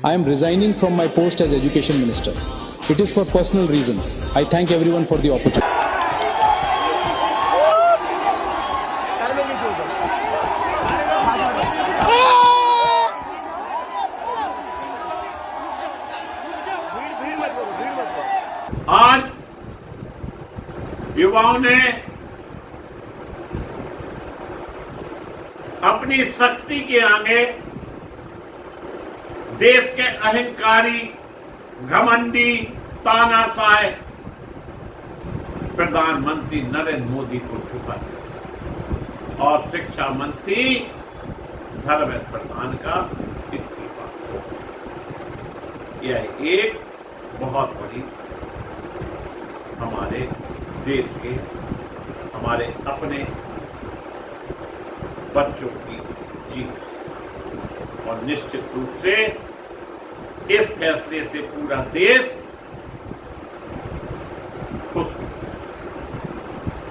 I am resigning from my post as Education Minister. It is for personal reasons. I thank everyone for the opportunity. आज युवाओं ने अपनी शक्ति के आगे देश के अहंकारी, घमंडी, तानाशाह प्रधानमंत्री नरेंद्र मोदी को झुका दिया और शिक्षा मंत्री धर्मेंद्र प्रधान का इस्तीफा। यह एक बहुत बड़ी हमारे देश के, हमारे अपने बच्चों की जीत और निश्चित रूप से इस फैसले से पूरा देश खुश हो।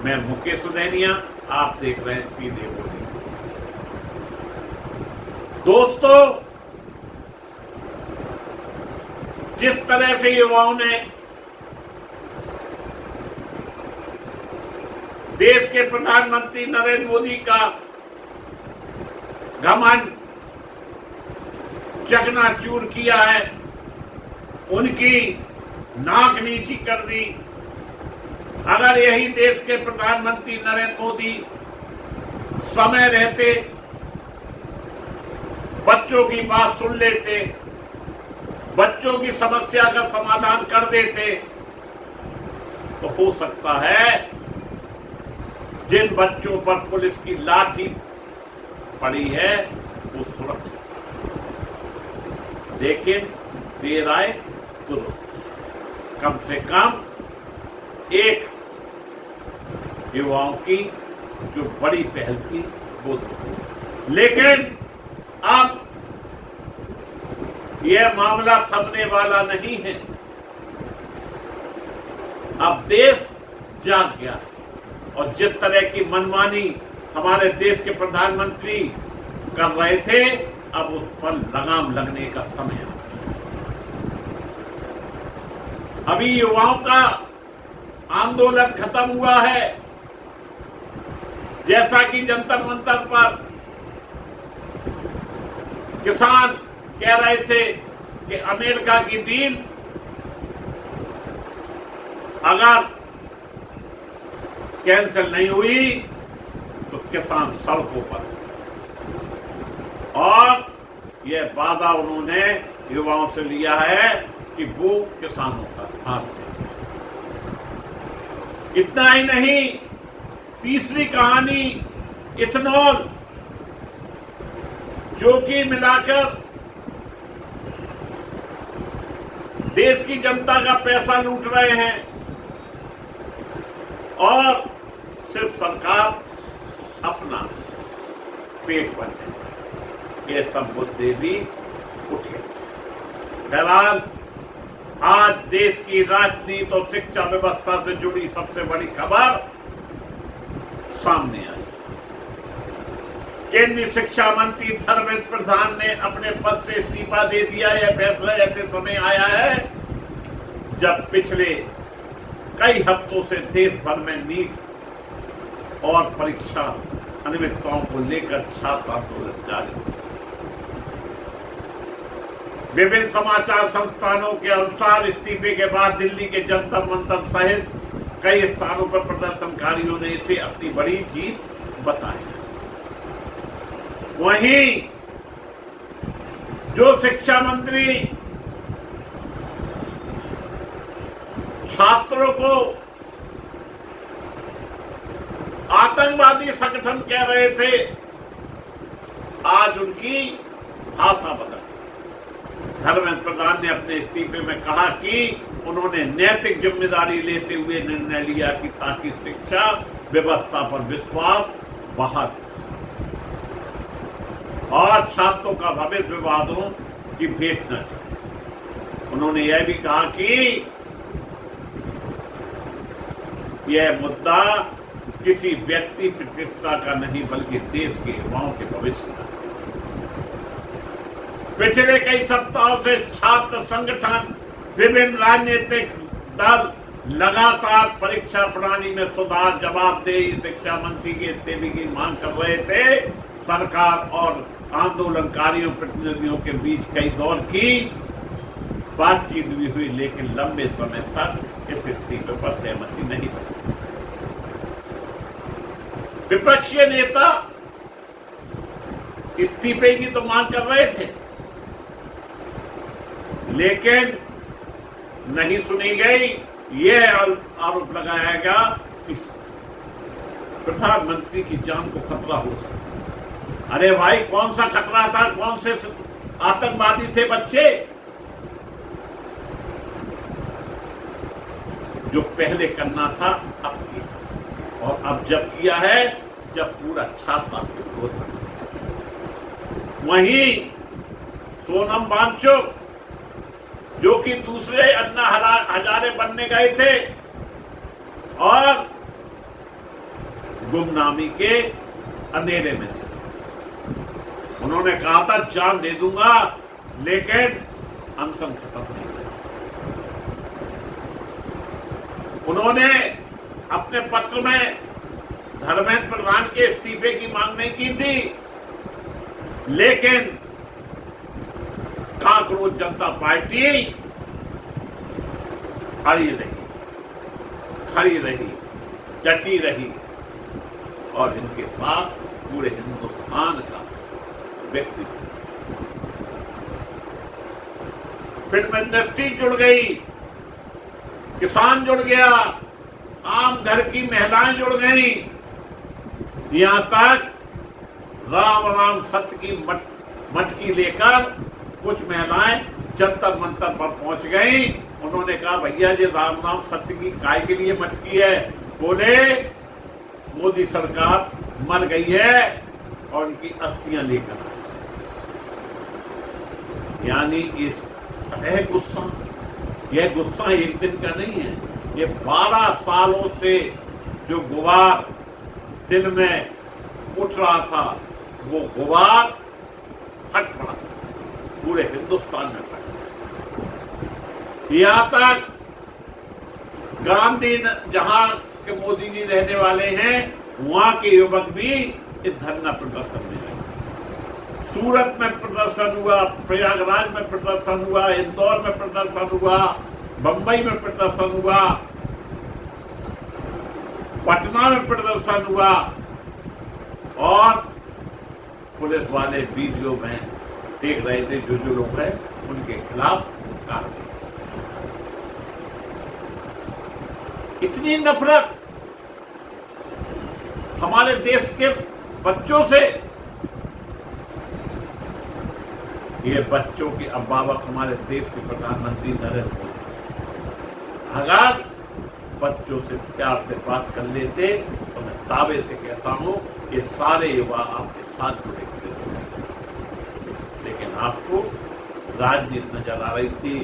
मैं मुकेश उदैनिया, आप देख रहे हैं सीधे बोले। दोस्तों, जिस तरह से युवाओं ने देश के प्रधानमंत्री नरेंद्र मोदी का घमंड चकनाचूर किया है, उनकी नाक नीची कर दी। अगर यही देश के प्रधानमंत्री नरेंद्र मोदी समय रहते बच्चों की बात सुन लेते, बच्चों की समस्या का समाधान कर देते, तो हो सकता है जिन बच्चों पर पुलिस की लाठी पड़ी है वो सुरक्षित। लेकिन देर आए दुरुस्त। कम से कम एक युवाओं की जो बड़ी पहल थी वो तो। लेकिन अब यह मामला थमने वाला नहीं है। अब देश जाग गया है और जिस तरह की मनमानी हमारे देश के प्रधानमंत्री कर रहे थे, अब उस पर लगाम लगने का समय आ गया। अभी युवाओं का आंदोलन खत्म हुआ है। जैसा कि जंतर मंतर पर किसान कह रहे थे कि अमेरिका की डील अगर कैंसिल नहीं हुई तो किसान सड़कों पर, और यह वादा उन्होंने युवाओं से लिया है कि वो किसानों का साथ देंगे। इतना ही नहीं, तीसरी कहानी इथेनॉल, जो कि मिलाकर देश की जनता का पैसा लूट रहे हैं और सिर्फ सरकार अपना पेट भरने, ये सब मुद्दे भी उठे। बहरहाल आज देश की राजनीति और शिक्षा व्यवस्था से जुड़ी सबसे बड़ी खबर सामने आई। केंद्रीय शिक्षा मंत्री धर्मेंद्र प्रधान ने अपने पद से इस्तीफा दे दिया। यह फैसला ऐसे समय आया है जब पिछले कई हफ्तों से देश भर में नीट और परीक्षा अनियमितताओं को लेकर छात्र आंदोलन जारी है। विभिन्न समाचार संस्थानों के अनुसार इस्तीफे के बाद दिल्ली के जंतर मंतर सहित कई स्थानों पर प्रदर्शनकारियों ने इसे अपनी बड़ी जीत बताया। वहीं जो शिक्षा मंत्री छात्रों को आतंकवादी संगठन कह रहे थे, आज उनकी भाषा बदल। धर्मेंद्र प्रधान ने अपने इस्तीफे में कहा कि उन्होंने नैतिक जिम्मेदारी लेते हुए निर्णय लिया कि ताकि शिक्षा व्यवस्था पर विश्वास बहाल और छात्रों का भविष्य विवादों की भेंट न चले। उन्होंने यह भी कहा कि यह मुद्दा किसी व्यक्ति प्रतिष्ठा का नहीं बल्कि देश के युवाओं के भविष्य का। पिछले कई सप्ताहों से छात्र संगठन, विभिन्न राजनीतिक दल लगातार परीक्षा प्रणाली में सुधार, जवाबदेही, शिक्षा मंत्री के इस्तीफे की मांग कर रहे थे। सरकार और आंदोलनकारियों प्रतिनिधियों के बीच कई दौर की बातचीत भी हुई, लेकिन लंबे समय तक इस इस्तीफे पर सहमति नहीं बनी। विपक्षी नेता इस्तीफे की तो मांग कर रहे थे, लेकिन नहीं सुनी गई। यह आरोप लगाया गया कि प्रधानमंत्री की जान को खतरा हो सकता। अरे भाई, कौन सा खतरा था? कौन से आतंकवादी थे बच्चे? जो पहले करना था अब किया, और अब जब किया है, जब पूरा छात्र आपके विरोध में। वहीं सोनम वांगचुक, जो कि दूसरे अन्ना हजारे बनने गए थे और गुमनामी के अंधेरे में थे, उन्होंने कहा था जान दे दूंगा, लेकिन अनशन खत्म नहीं। उन्होंने अपने पत्र में धर्मेंद्र प्रधान के इस्तीफे की मांग नहीं की थी, लेकिन कांकरोच जनता पार्टी खड़ी रही, डटी रही और इनके साथ पूरे हिंदुस्तान का व्यक्तित्व। फिल्म इंडस्ट्री जुड़ गई, किसान जुड़ गया, आम घर की महिलाएं जुड़ गई, यहां तक राम राम सत्य की मटकी लेकर कुछ महिलाएं जंतर मंतर पर पहुंच गई। उन्होंने कहा भैया ये राम राम सत्य की काय के लिए मटकी है? बोले मोदी सरकार मर गई है और उनकी अस्थियां लेकर आए। यानी इस तरह गुस्सा, यह गुस्सा एक दिन का नहीं है, ये 12 सालों से जो गुबार दिल में उठ रहा था, वो गुबार फट पड़ा, पूरे हिंदुस्तान में फट पड़ा। यहां तक गांधी जहां के मोदी जी रहने वाले हैं, वहां के युवक भी इस धरना प्रदर्शन में आए। सूरत में प्रदर्शन हुआ, प्रयागराज में प्रदर्शन हुआ, इंदौर में प्रदर्शन हुआ, बंबई में प्रदर्शन हुआ, पटना में प्रदर्शन हुआ, और पुलिस वाले वीडियो में देख रहे थे जो लोग हैं उनके खिलाफ कार्रवाई। इतनी नफरत हमारे देश के बच्चों से। ये बच्चों के अभिभावक हमारे देश के प्रधानमंत्री नरेंद्र मोदी अगर बच्चों से प्यार से बात कर लेते तो मैं दावे से कहता हूं ये सारे युवा आपके साथ जुड़े हुए थे। लेकिन आपको राजनीति नजर आ रही थी,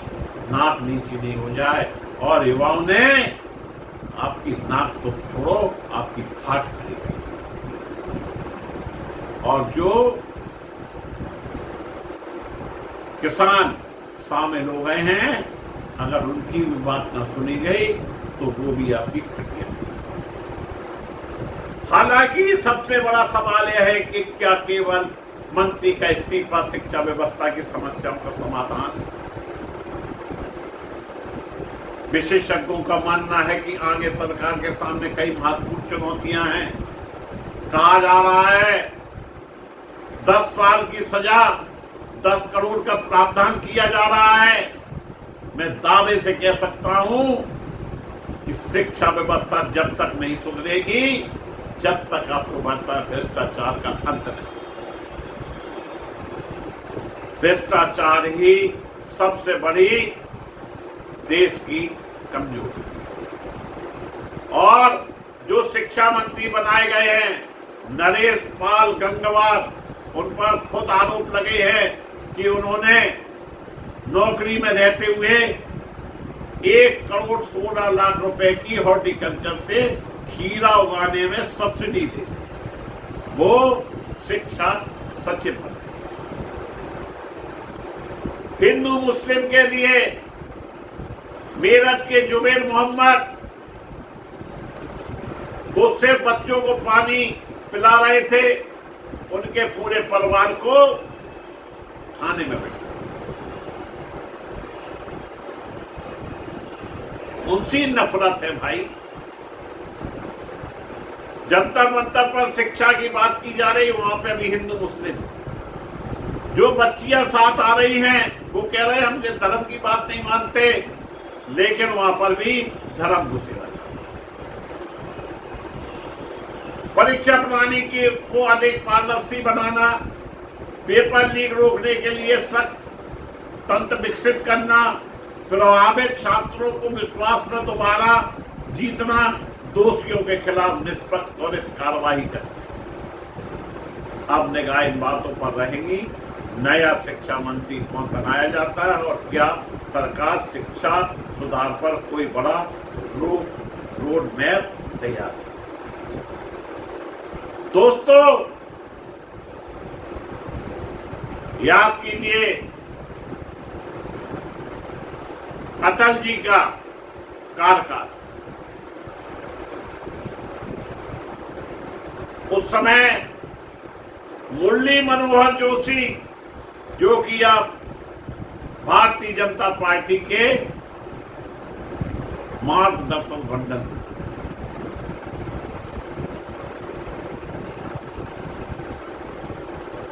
नाक नीची नहीं हो जाए, और युवाओं ने आपकी नाक तो छोड़ो, आपकी खाट खड़ी कर दी। और जो किसान शामिल हो गए हैं, अगर उनकी भी बात ना सुनी गई तो वो भी आपकी खटिया। हालांकि सबसे बड़ा सवाल यह है कि क्या केवल मंत्री का इस्तीफा शिक्षा व्यवस्था की समस्याओं का समाधान? विशेषज्ञों का मानना है कि आगे सरकार के सामने कई महत्वपूर्ण चुनौतियां हैं। कहा जा रहा है 10 साल की सजा, 10 करोड़ का प्रावधान किया जा रहा है। मैं दावे से कह सकता हूं कि शिक्षा व्यवस्था जब तक नहीं सुधरेगी, जब तक आपको बनता है भ्रष्टाचार का अंत नहीं। भ्रष्टाचार ही सबसे बड़ी देश की कमजोरी। और जो शिक्षा मंत्री बनाए गए हैं नरेश पाल गंगवार, उन पर खुद आरोप लगे हैं कि उन्होंने नौकरी में रहते हुए 1 करोड़ 16 लाख रुपए की हॉर्टिकल्चर से खीरा उगाने में सब्सिडी दी। वो शिक्षा सचिव बने। हिंदू मुस्लिम के लिए मेरठ के जुबेर मोहम्मद वो सिर्फ बच्चों को पानी पिला रहे थे, उनके पूरे परिवार को थाने में बैठा, उनसे नफरत है भाई। जंतर मंतर पर शिक्षा की बात की जा रही, वहां पे भी हिंदू मुस्लिम, जो बच्चियां साथ आ रही हैं वो कह रहे हैं हम धर्म की बात नहीं मानते, लेकिन वहां पर भी धर्म घुसेड़ा जा रहा है। परीक्षा प्रणाली को अधिक पारदर्शी बनाना, पेपर लीक रोकने के लिए सख्त तंत्र विकसित करना, प्रभावित छात्रों को विश्वास में दोबारा जीतना, दोषियों के खिलाफ निष्पक्ष त्वरित कार्रवाई करना। अब निगाह इन बातों पर रहेगी, नया शिक्षा मंत्री कौन बनाया जाता है और क्या सरकार शिक्षा सुधार पर कोई बड़ा रोड मैप तैयार है। दोस्तों, याद कीजिए अटल जी का कार्यकाल, उस समय मुरली मनोहर जोशी, जो कि अब भारतीय जनता पार्टी के मार्गदर्शन मंडल,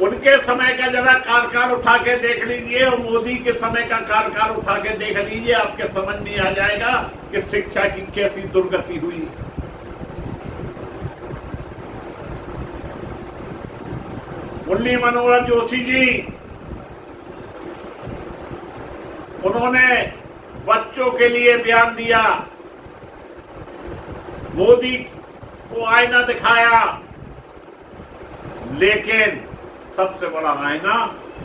उनके समय का जरा कार्यकाल उठा के देख लीजिए और मोदी के समय का कार्यकाल उठा के देख लीजिए, आपके समझ में आ जाएगा कि शिक्षा की कैसी दुर्गति हुई। मुरली मनोहर जोशी जी, उन्होंने बच्चों के लिए बयान दिया, मोदी को आईना दिखाया, लेकिन सबसे बड़ा आईना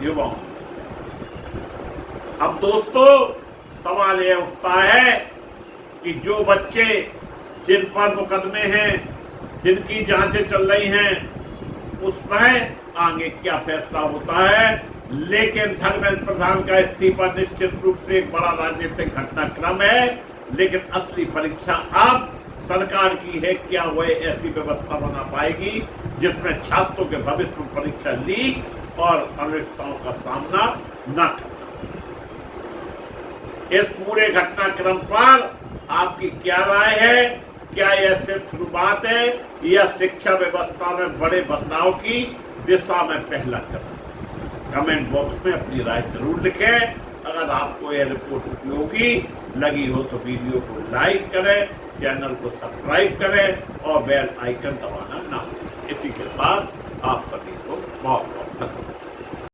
युवाओं। अब दोस्तों, सवाल यह उठता है कि जो बच्चे जिन पर मुकदमे हैं, जिनकी जांचें चल रही हैं, उसमें आगे क्या फैसला होता है। लेकिन धर्मेंद्र प्रधान का इस्तीफा निश्चित रूप से एक बड़ा राजनीतिक घटनाक्रम है, लेकिन असली परीक्षा अब सरकार की है, क्या वह ऐसी व्यवस्था बना पाएगी जिसमें छात्रों के भविष्य में परीक्षा लीक और अनिश्चितताओं का सामना न करना। इस पूरे घटनाक्रम पर आपकी क्या राय है? क्या यह सिर्फ शुरुआत है या शिक्षा व्यवस्था में बड़े बदलाव की दिशा में पहला कदम? कमेंट बॉक्स में अपनी राय जरूर लिखें। अगर आपको यह रिपोर्ट उपयोगी लगी हो तो वीडियो को लाइक करें, चैनल को सब्सक्राइब करें और बेल आइकन दबाना ना भूलें। इसी के साथ आप सभी को बहुत